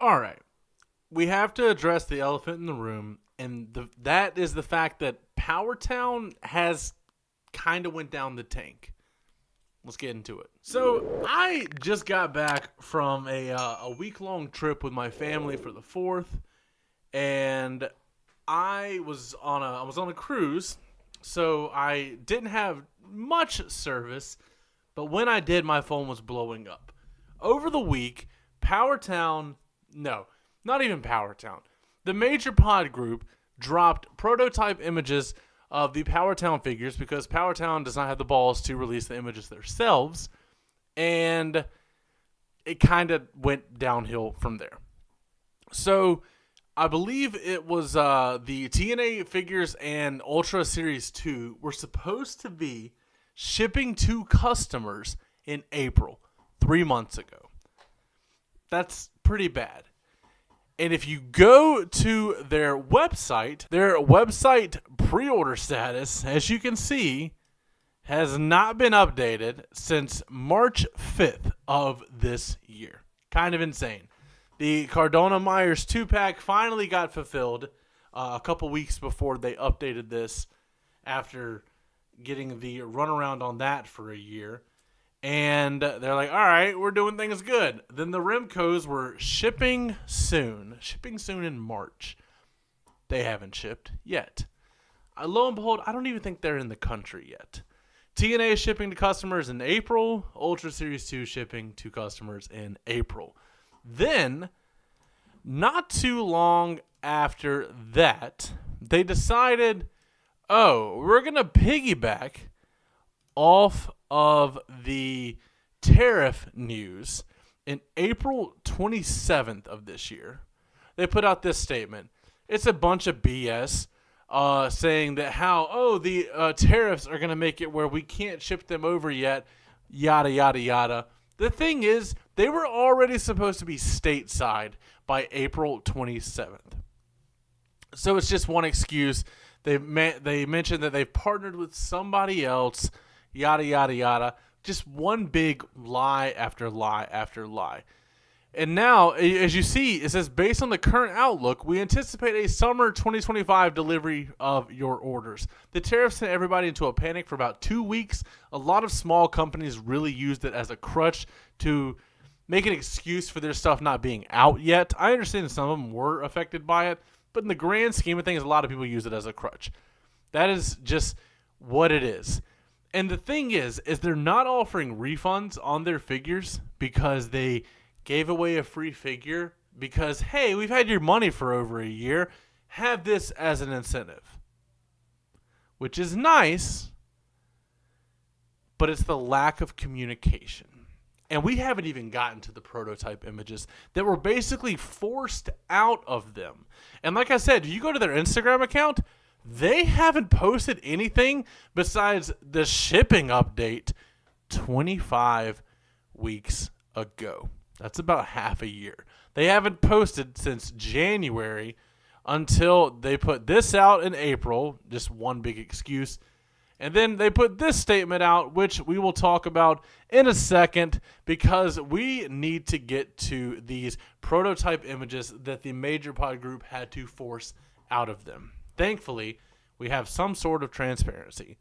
All right. We have to address the elephant in the room, and that is the fact that Powertown has kind of went down the tank. Let's get into it. So I just got back from a week-long trip with my family for the 4th, and I was on a cruise, so I didn't have much service, but when I did, my phone was blowing up. Over the week, Powertown, no, not even Powertown, the Major Pod Group dropped prototype images of the Powertown figures because Powertown does not have the balls to release the images themselves, and it kind of went downhill from there. So I believe it was the TNA figures and Ultra Series 2 were supposed to be shipping to customers in April, 3 months ago. That's pretty bad. And if you go to their website pre-order status, as you can see, has not been updated since March 5th of this year. Kind of insane. The Cardona Myers 2-pack finally got fulfilled a couple weeks before they updated this after getting the runaround on that for a year. And they're like, all right, we're doing things good. Then the Remcos were shipping soon in March. They haven't shipped yet. Lo and behold, I don't even think they're in the country yet. TNA is shipping to customers in April. Ultra Series 2 shipping to customers in April. Then, not too long after that, they decided, we're going to piggyback off of the tariff news. In April 27th of this year, they put out this statement. It's a bunch of BS saying that the tariffs are going to make it where we can't ship them over yet, yada, yada, yada. The thing is, they were already supposed to be stateside by April 27th. So it's just one excuse. They mentioned that they've partnered with somebody else, yada, yada, yada. Just one big lie after lie after lie. And now, as you see, it says, based on the current outlook, we anticipate a summer 2025 delivery of your orders. The tariffs sent everybody into a panic for about 2 weeks. A lot of small companies really used it as a crutch to make an excuse for their stuff not being out yet. I understand some of them were affected by it, but in the grand scheme of things, a lot of people use it as a crutch. That is just what it is. And the thing is they're not offering refunds on their figures because they gave away a free figure because, hey, we've had your money for over a year. Have this as an incentive. Which is nice, but it's the lack of communication. And we haven't even gotten to the prototype images that were basically forced out of them. And like I said, if you go to their Instagram account, they haven't posted anything besides the shipping update 25 weeks ago. That's about half a year. They haven't posted since January until they put this out in April. Just one big excuse. And then they put this statement out, which we will talk about in a second because we need to get to these prototype images that the Major Pod Group had to force out of them. Thankfully, we have some sort of transparency.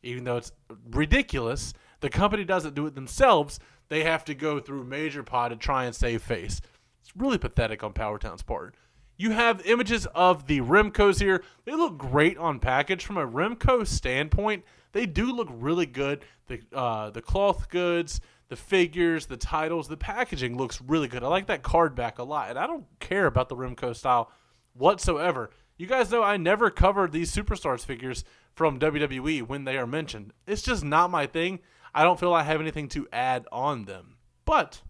Even though it's ridiculous, the company doesn't do it themselves. They have to go through Major Pod to try and save face. It's really pathetic on Powertown's part. You have images of the Remcos here. They look great on package. From a Remco standpoint, they do look really good. The cloth goods, the figures, the titles, the packaging looks really good. I like that card back a lot, and I don't care about the Remco style whatsoever. You guys know I never covered these Superstars figures from WWE when they are mentioned. It's just not my thing. I don't feel I have anything to add on them. But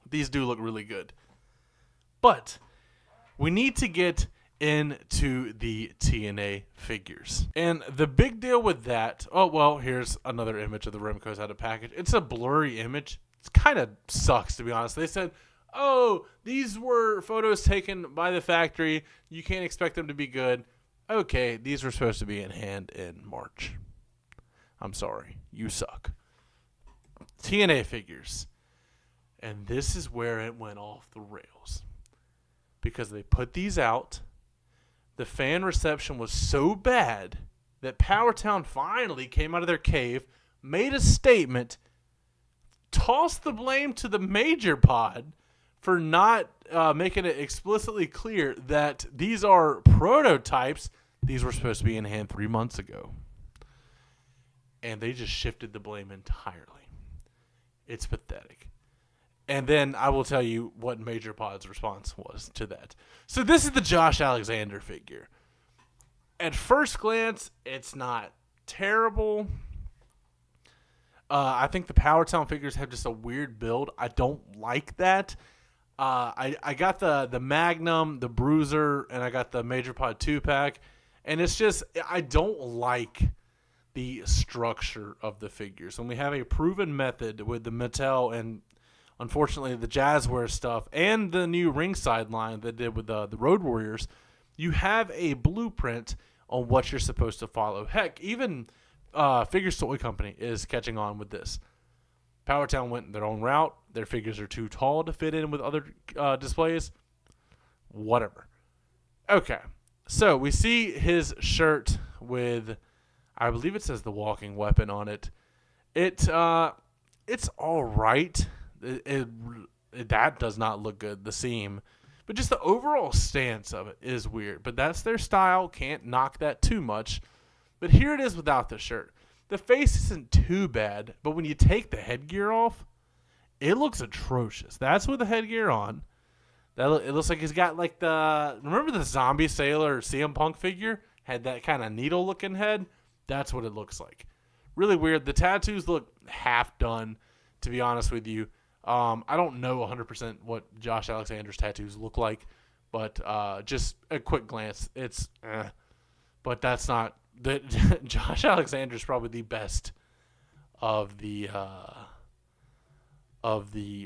these do look really good. But we need to get into the TNA figures. And the big deal with that, here's another image of the Remcos out of package. It's a blurry image. It kind of sucks, to be honest. They said, these were photos taken by the factory. You can't expect them to be good. Okay, these were supposed to be in hand in March. I'm sorry. You suck. TNA figures. And this is where it went off the rails. because they put these out. The fan reception was so bad that Powertown finally came out of their cave, made a statement, tossed the blame to the Major Pod for not making it explicitly clear that these are prototypes. These were supposed to be in hand 3 months ago. And they just shifted the blame entirely. It's pathetic. And then I will tell you what Major Pod's response was to that. So this is the Josh Alexander figure. At first glance, it's not terrible. I think the Powertown figures have just a weird build. I don't like that. I got the Magnum, the Bruiser, and I got the Major Pod 2-pack. And it's just, I don't like the structure of the figures. When we have a proven method with the Mattel and unfortunately the Jazzware stuff and the new ringside line that did with the Road Warriors, you have a blueprint on what you're supposed to follow. Heck, even Figures Toy Company is catching on with this. Powertown went their own route. Their figures are too tall to fit in with other displays. Whatever. Okay, so we see his shirt with, I believe it says the walking weapon on it. It's all right. That does not look good, the seam. But just the overall stance of it is weird. But that's their style. Can't knock that too much. But here it is without the shirt. The face isn't too bad, but when you take the headgear off, it looks atrocious. That's with the headgear on. It looks like he's got like remember the Zombie Sailor CM Punk figure? Had that kind of needle-looking head? That's what it looks like. Really weird. The tattoos look half done, to be honest with you. I don't know 100% what Josh Alexander's tattoos look like, but just a quick glance, it's But that's not... Josh Alexander is probably the best of the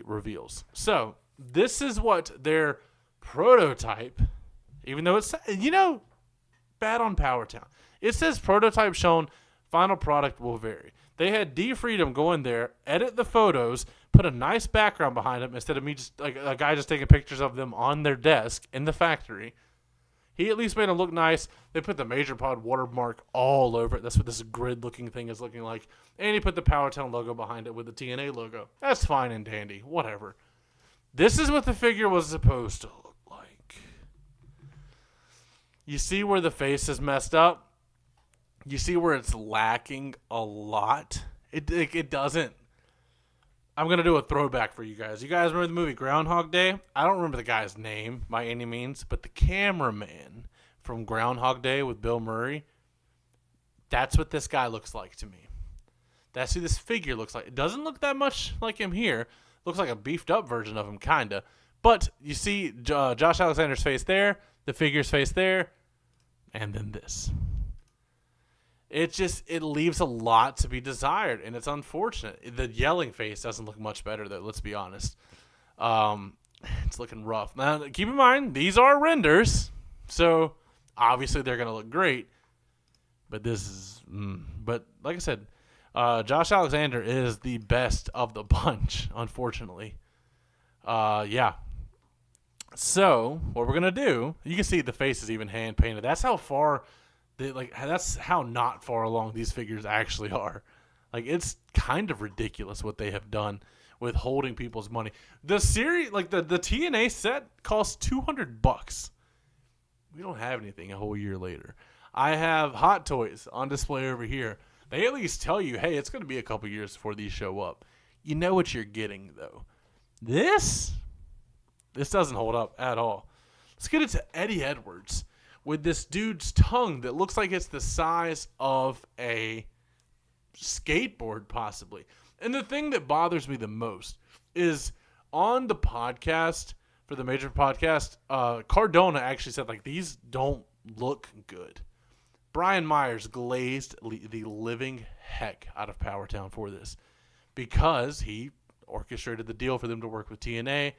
reveals. So this is what their prototype, even though it's bad on Powertown. It says prototype shown, final product will vary. They had D Freedom go in there, edit the photos, put a nice background behind them instead of me just like a guy just taking pictures of them on their desk in the factory. He at least made them look nice. They put the Major Pod watermark all over it. That's what this grid-looking thing is looking like. And he put the Powertown logo behind it with the TNA logo. That's fine and dandy. Whatever. This is what the figure was supposed to look like. You see where the face is messed up? You see where it's lacking a lot? It doesn't. I'm going to do a throwback for you guys. You guys remember the movie Groundhog Day? I don't remember the guy's name by any means, but the cameraman from Groundhog Day with Bill Murray, that's what this guy looks like to me. That's who this figure looks like. It doesn't look that much like him here. Looks like a beefed up version of him, kind of. But you see Josh Alexander's face there, the figure's face there, and then this. It leaves a lot to be desired, and it's unfortunate. The yelling face doesn't look much better, though, let's be honest. It's looking rough. Now, keep in mind, these are renders, so obviously they're going to look great. But this is... But like I said, Josh Alexander is the best of the bunch, unfortunately. Yeah. So, what we're going to do... You can see the face is even hand-painted. That's how far... That's how not far along these figures actually are. Like, it's kind of ridiculous what they have done with holding people's money. The series, like the TNA set, costs $200. We don't have anything a whole year later. I have Hot Toys on display over here. They at least tell you, hey, it's going to be a couple years before these show up. You know what you're getting, though. This doesn't hold up at all. Let's get into Eddie Edwards. With this dude's tongue that looks like it's the size of a skateboard, possibly. And the thing that bothers me the most is on the podcast, for the Major Podcast, Cardona actually said, like, these don't look good. Brian Myers glazed the living heck out of Powertown for this because he orchestrated the deal for them to work with TNA,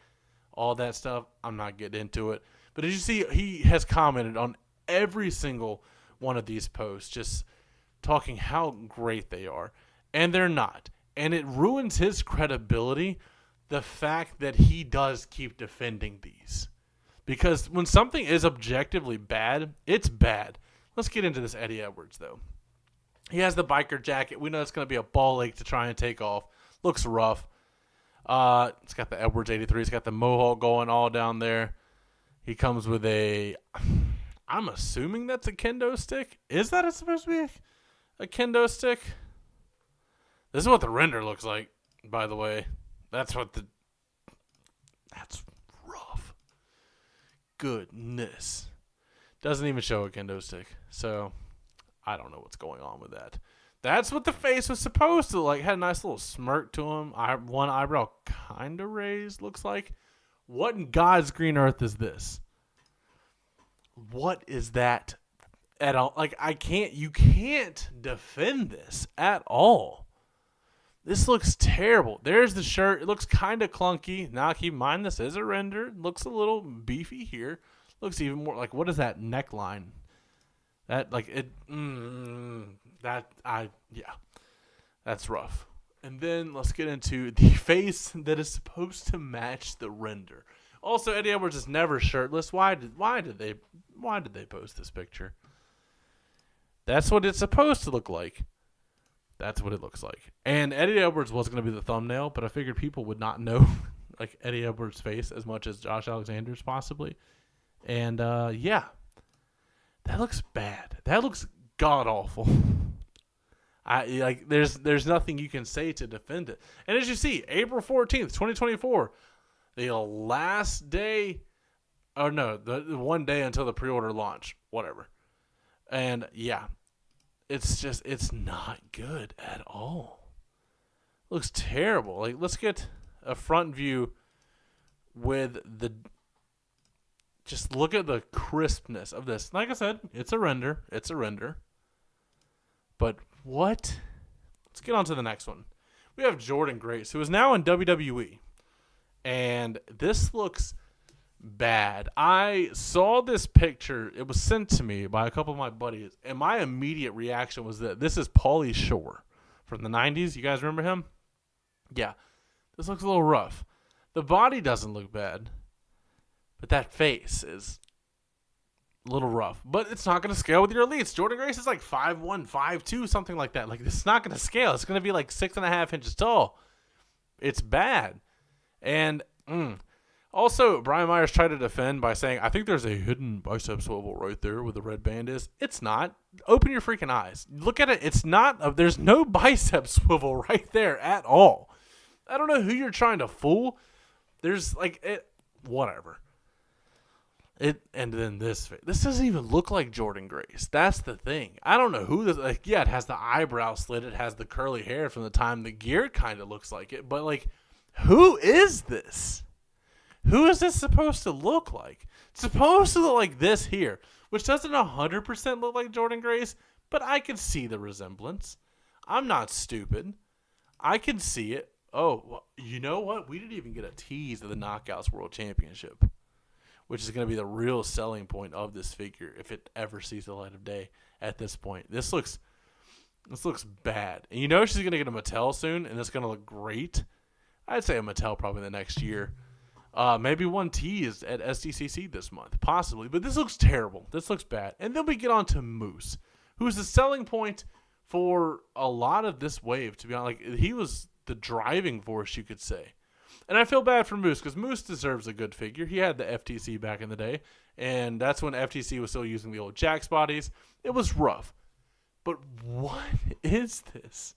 all that stuff. I'm not getting into it. But as you see, he has commented on every single one of these posts, just talking how great they are. And they're not. And it ruins his credibility, the fact that he does keep defending these. Because when something is objectively bad, it's bad. Let's get into this Eddie Edwards, though. He has the biker jacket. We know it's going to be a ball ache to try and take off. Looks rough. It's got the Edwards 83. It's got the mohawk going all down there. He comes with a... I'm assuming that's a kendo stick. Is that supposed to be a kendo stick? This is what the render looks like, by the way. That's rough. Goodness. Doesn't even show a kendo stick. So, I don't know what's going on with that. That's what the face was supposed to look like. Had a nice little smirk to him. One eyebrow kind of raised, looks like. What in God's green earth is this? What is that at all? Like, you can't defend this at all. This looks terrible. There's the shirt. It looks kind of clunky. Now, keep in mind, this is a render. It looks a little beefy here. Looks even more like, what is that neckline? That's rough. And then let's get into the face that is supposed to match the render. Also, Eddie Edwards is never shirtless. Why did they post this picture? That's what it's supposed to look like. That's what it looks like. And Eddie Edwards was going to be the thumbnail, but I figured people would not know like Eddie Edwards' face as much as Josh Alexander's possibly. And yeah, that looks bad. That looks god awful. There's nothing you can say to defend it. And as you see, April 14th, 2024. The last day, the one day until the pre-order launch, whatever. And yeah, it's not good at all. Looks terrible. Like, let's get a front view with just look at the crispness of this. Like I said, it's a render. But what? Let's get on to the next one. We have Jordan Grace, who is now in WWE. And this looks bad. I saw this picture. It was sent to me by a couple of my buddies. And my immediate reaction was that this is Pauly Shore from the 90s. You guys remember him? Yeah. This looks a little rough. The body doesn't look bad. But that face is a little rough. But it's not going to scale with your elites. Jordan Grace is like 5'1", 5'2", something like that. Like, it's not going to scale. It's going to be like 6.5 inches tall. It's bad. And also, Brian Myers tried to defend by saying, I think there's a hidden bicep swivel right there where the red band is. It's not. Open your freaking eyes. Look at it. It's not. There's no bicep swivel right there at all. I don't know who you're trying to fool. There's whatever. And then this doesn't even look like Jordan Grace. That's the thing. I don't know who this. It has the eyebrow slit. It has the curly hair from the time the gear kind of looks like it. But who is this? Who is this supposed to look like? It's supposed to look like this here, which doesn't 100% look like Jordan Grace, but I can see the resemblance. I'm not stupid. I can see it. Oh, well, you know what? We didn't even get a tease of the Knockouts World Championship, which is going to be the real selling point of this figure if it ever sees the light of day at this point. This looks bad. And you know she's going to get a Mattel soon, and it's going to look great. I'd say a Mattel probably the next year. Maybe one teased at SDCC this month, possibly. But this looks terrible. This looks bad. And then we get on to Moose, who's the selling point for a lot of this wave, to be honest. He was the driving force, you could say. And I feel bad for Moose, because Moose deserves a good figure. He had the FTC back in the day, and that's when FTC was still using the old Jax bodies. It was rough. But what is this?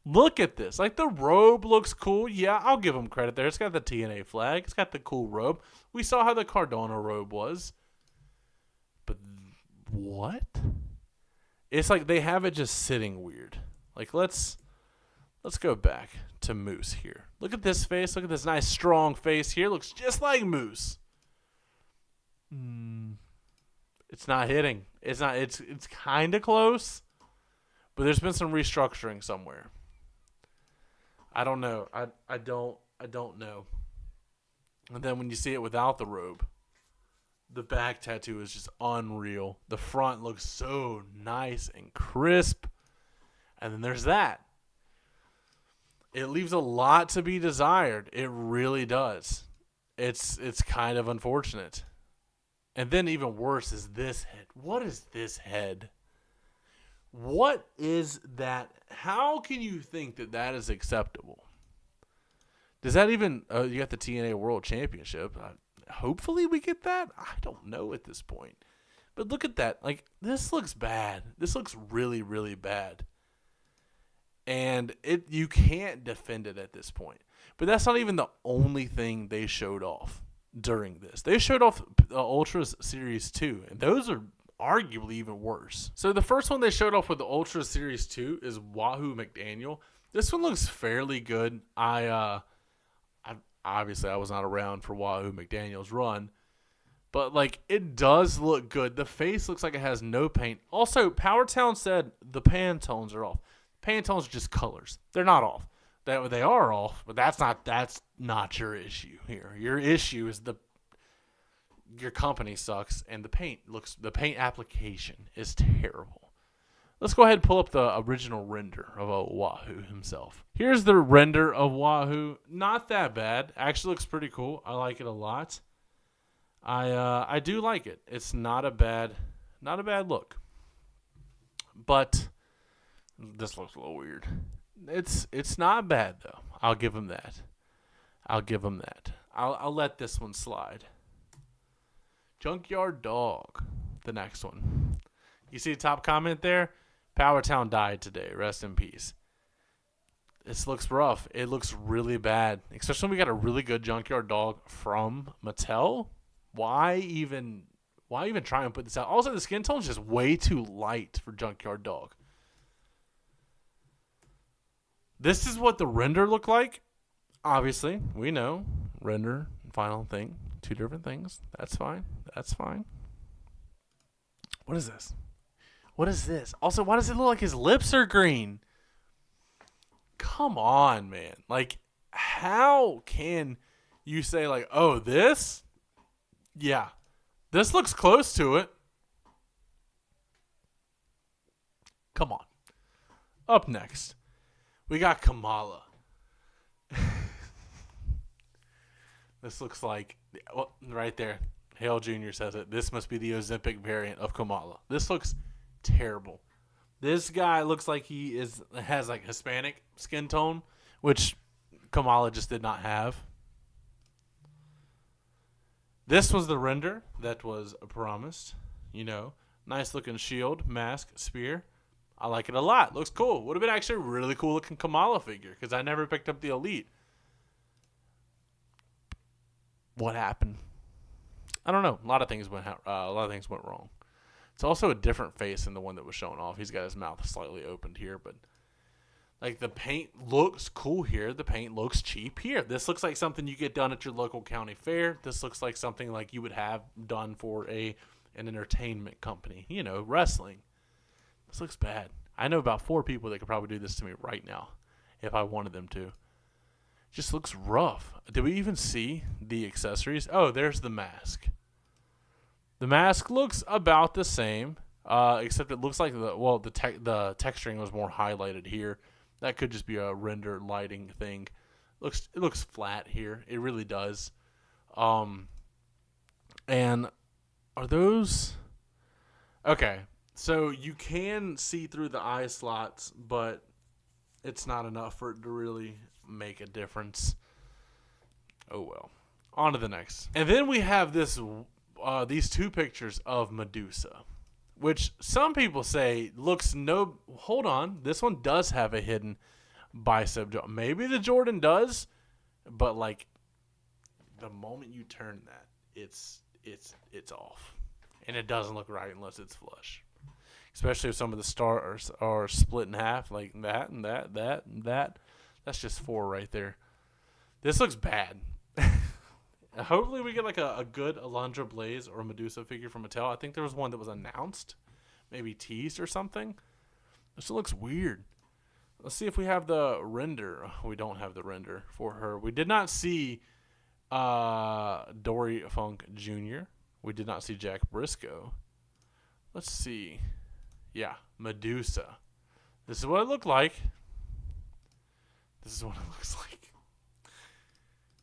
Look at this. The robe looks cool. Yeah, I'll give him credit there. It's got the TNA flag. It's got the cool robe. We saw how the Cardona robe was. But what? It's like they have it just sitting weird. Let's go back to Moose here. Look at this face. Look at this nice strong face here. Looks just like Moose. It's not hitting. It's not. It's kind of close. But there's been some restructuring somewhere. I don't know. I don't know. And then when you see it without the robe, the back tattoo is just unreal. The front looks so nice and crisp. And then there's that. It leaves a lot to be desired. It really does. It's kind of unfortunate. And then even worse is this head. What is this head? What is that? How can you think that that is acceptable? Does that even, you got the TNA World Championship. Hopefully we get that. I don't know at this point. But look at that. Like, this looks bad. This looks really, really bad. And you can't defend it at this point. But that's not even the only thing they showed off during this. They showed off Ultra Series 2. And those are arguably even worse. So the first one they showed off with the Ultra Series 2 is Wahoo McDaniel. This one looks fairly good. Obviously I was not around for Wahoo McDaniel's run, but like it does look good. The face looks like it has no paint. Also, Powertown said the Pantones are off. Pantones are just colors. They're not off. They are off, but that's not your issue here. Your issue is your company sucks and the paint application is terrible. Let's go ahead and pull up the original render of Wahoo himself. Here's the render of Wahoo. Not that bad. Actually looks pretty cool. I like it a lot. I do like it. It's not a bad look. But this looks a little weird. It's not bad though. I'll give him that. I'll let this one slide. Junkyard Dog, the next one. You see the top comment there? Powertown died today. Rest in peace. This looks rough. It looks really bad. Especially when we got a really good Junkyard Dog from Mattel. Why even try and put this out? Also, the skin tone is just way too light for Junkyard Dog. This is what the render looked like. Obviously, we know. Render and final thing. Two different things. That's fine. What is this? What is this? Also, why does it look like his lips are green? Come on, man. Like, how can you say, like, oh, this? Yeah. This looks close to it. Come on. Up next, we got Kamala. This looks like, right there, Hale Jr. says it. This must be the Ozempic variant of Kamala. This looks terrible. This guy looks like he has like Hispanic skin tone, which Kamala just did not have. This was the render that was promised. Nice looking shield, mask, spear. I like it a lot. Looks cool. Would have been actually a really cool looking Kamala figure because I never picked up the Elite. What happened? I don't know. A lot of things went wrong. It's also a different face than the one that was shown off. He's got his mouth slightly opened here, but like the paint looks cool here. The paint looks cheap here. This looks like something you get done at your local county fair. This looks like something like you would have done for an entertainment company. Wrestling. This looks bad. I know about 4 people that could probably do this to me right now if I wanted them to. Just looks rough. Did we even see the accessories? Oh, there's the mask. The mask looks about the same, except it looks like the texturing was more highlighted here. That could just be a render lighting thing. It looks flat here. It really does. And are those okay? So you can see through the eye slots, but it's not enough for it to really make a difference. Oh well. On to the next. And then we have these 2 pictures of Medusa, which some people say looks hold on, this one does have a hidden bicep. Maybe the Jordan does, but like the moment you turn that, it's off. And it doesn't look right unless it's flush. Especially if some of the stars are split in half like that and that and that. That's just 4 right there. This looks bad. Hopefully we get like a good Alundra Blaze or Medusa figure from Mattel. I think there was one that was announced, maybe teased or something. This looks weird. Let's see if we have the render. We don't have the render for her. We did not see Dory Funk Jr. We did not see Jack Briscoe. Let's see. Yeah, Medusa. This is what it looked like. This is what it looks like.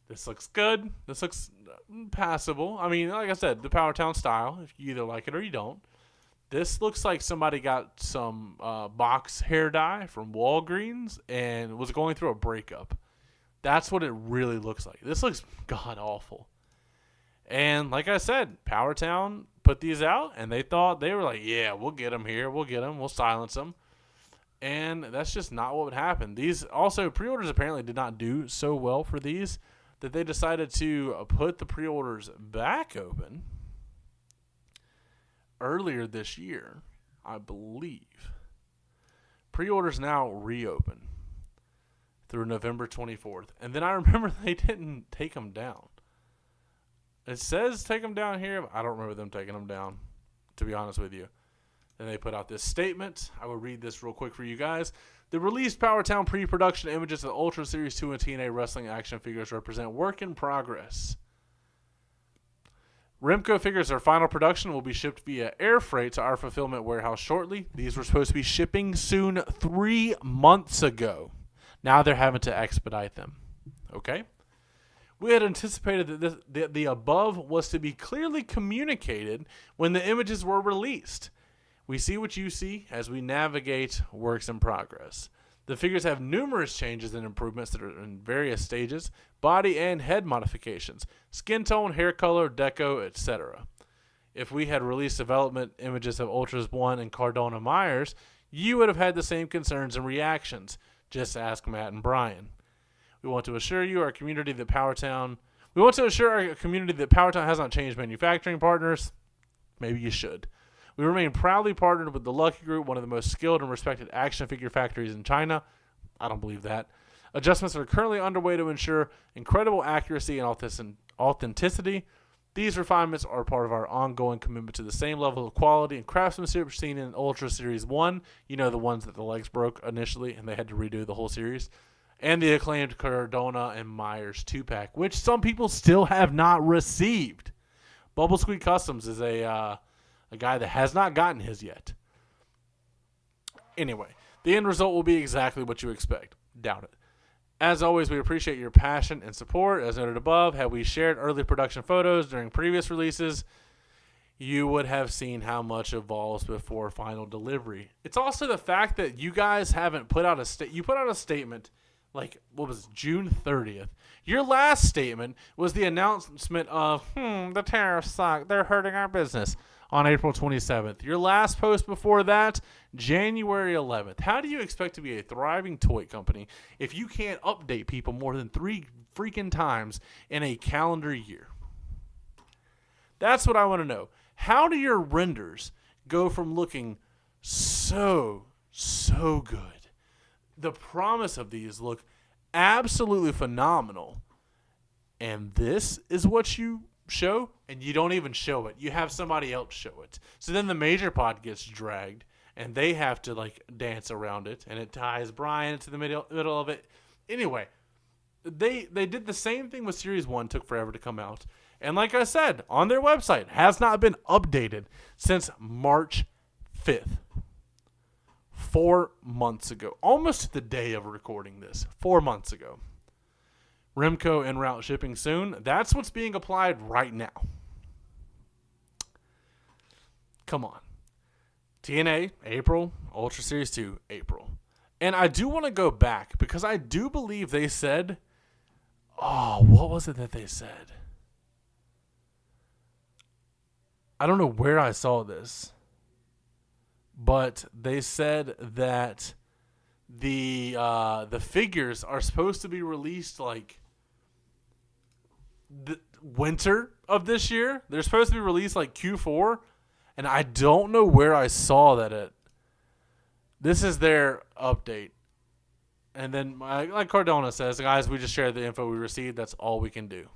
This looks good. This looks passable. I mean, like I said, the Powertown style. If you either like it or you don't. This looks like somebody got some box hair dye from Walgreens and was going through a breakup. That's what it really looks like. This looks god awful. And like I said, Powertown put these out, and they were like, yeah, we'll get them here. We'll get them. We'll silence them. And that's just not what would happen. These also, pre-orders apparently did not do so well for these that they decided to put the pre-orders back open earlier this year, I believe. Pre-orders now reopen through November 24th. And then I remember they didn't take them down. It says take them down here, but I don't remember them taking them down, to be honest with you. Then they put out this statement. I will read this real quick for you guys. The released Powertown pre-production images of Ultra Series 2 and TNA Wrestling action figures represent work in progress. Remco figures their final production will be shipped via air freight to our fulfillment warehouse shortly. These were supposed to be shipping soon 3 months ago. Now they're having to expedite them. Okay? We had anticipated that the above was to be clearly communicated when the images were released. We see what you see as we navigate works in progress. The figures have numerous changes and improvements that are in various stages, body and head modifications, skin tone, hair color, deco, etc. If we had released development images of Ultras 1 and Cardona Myers, you would have had the same concerns and reactions. Just ask Matt and Brian. We want to assure our community that Powertown has not changed manufacturing partners. Maybe you should. We remain proudly partnered with the Lucky Group, one of the most skilled and respected action figure factories in China. I don't believe that. Adjustments are currently underway to ensure incredible accuracy and authenticity. These refinements are part of our ongoing commitment to the same level of quality and craftsmanship seen in Ultra Series 1. You know, the ones that the legs broke initially and they had to redo the whole series. And the acclaimed Cardona and Myers 2-pack, which some people still have not received. Bubble Squeak Customs is a guy that has not gotten his yet. Anyway, the end result will be exactly what you expect. Doubt it. As always, we appreciate your passion and support. As noted above, had we shared early production photos during previous releases, you would have seen how much evolves before final delivery. It's also the fact that you guys haven't put out you put out a statement like, what was it, June 30th. Your last statement was the announcement of, the tariffs suck. They're hurting our business on April 27th. Your last post before that, January 11th. How do you expect to be a thriving toy company if you can't update people more than 3 freaking times in a calendar year? That's what I want to know. How do your renders go from looking so good? The promise of these look absolutely phenomenal. And this is what you show, and you don't even show it. You have somebody else show it. So then the major pod gets dragged, and they have to dance around it, and it ties Brian into the middle of it. Anyway, they did the same thing with Series 1, took forever to come out. And like I said, on their website, has not been updated since March 5th. 4 months ago. Almost the day of recording this. 4 months ago. Remco en route shipping soon. That's what's being applied right now. Come on. TNA, April. Ultra Series 2, April. And I do want to go back because I do believe they said, what was it that they said? I don't know where I saw this, but they said that the figures are supposed to be released the winter of this year. They're supposed to be released Q4, and I don't know where I saw that at. This is their update. And then, like Cardona says, guys, we just shared the info we received. That's all we can do.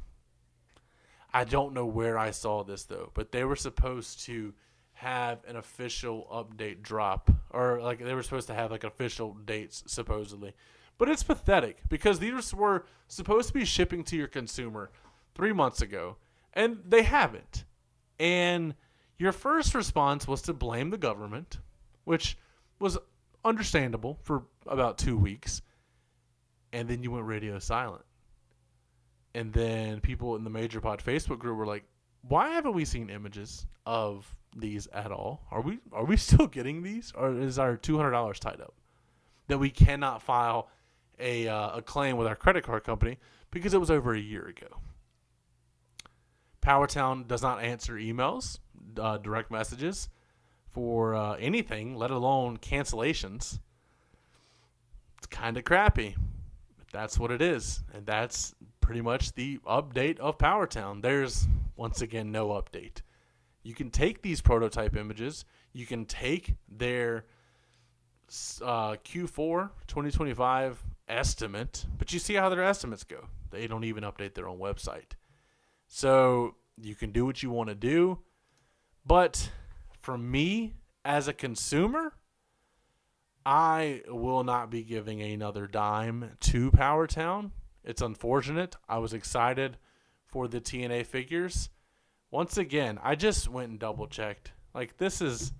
I don't know where I saw this, though, but they were supposed to have an official update drop, or they were supposed to have official dates, supposedly. But it's pathetic because these were supposed to be shipping to your consumer 3 months ago, and they haven't. And your first response was to blame the government, which was understandable for about 2 weeks, and then you went radio silent. And then people in the Major Pod Facebook group were like, why haven't we seen images of these at all? Are we still getting these? Or is our $200 tied up? That we cannot file a claim with our credit card company because it was over a year ago. Powertown does not answer emails, direct messages for anything, let alone cancellations. It's kind of crappy. That's what it is. And that's pretty much the update of Powertown. There's, once again, no update. You can take these prototype images. You can take their Q4 2025 estimate, but you see how their estimates go. They don't even update their own website. So you can do what you want to do. But for me, as a consumer, I will not be giving another dime to Powertown. It's unfortunate. I was excited for the TNA figures. Once again, I just went and double checked. Like, this is,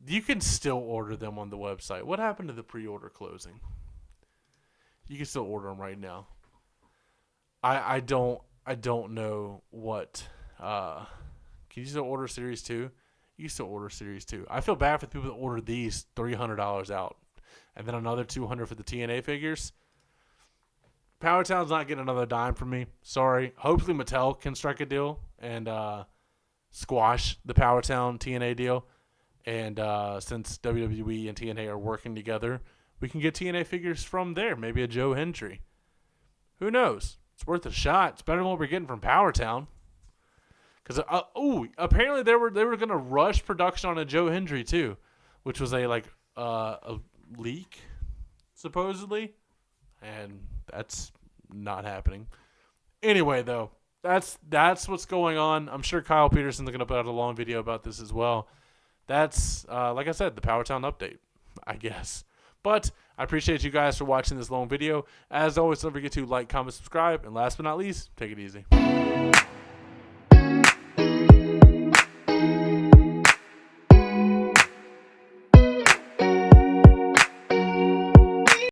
you can still order them on the website. What happened to the pre-order closing? You can still order them right now. I don't know what. Can you still order Series 2? You can still order Series 2. I feel bad for the people that ordered these $300 out. And then another $200 for the TNA figures. Powertown's not getting another dime from me. Sorry. Hopefully Mattel can strike a deal and squash the Powertown TNA deal. And since WWE and TNA are working together, we can get TNA figures from there. Maybe a Joe Hendry. Who knows? It's worth a shot. It's better than what we're getting from Powertown. Because apparently they were going to rush production on a Joe Hendry too, which was a leak supposedly, and that's not happening. Anyway, though, that's what's going on. I'm sure Kyle Peterson's going to put out a long video about this as well. That's like I said, the Powertown update, I guess. But I appreciate you guys for watching this long video. As always, don't forget to like, comment, subscribe, and last but not least, take it easy.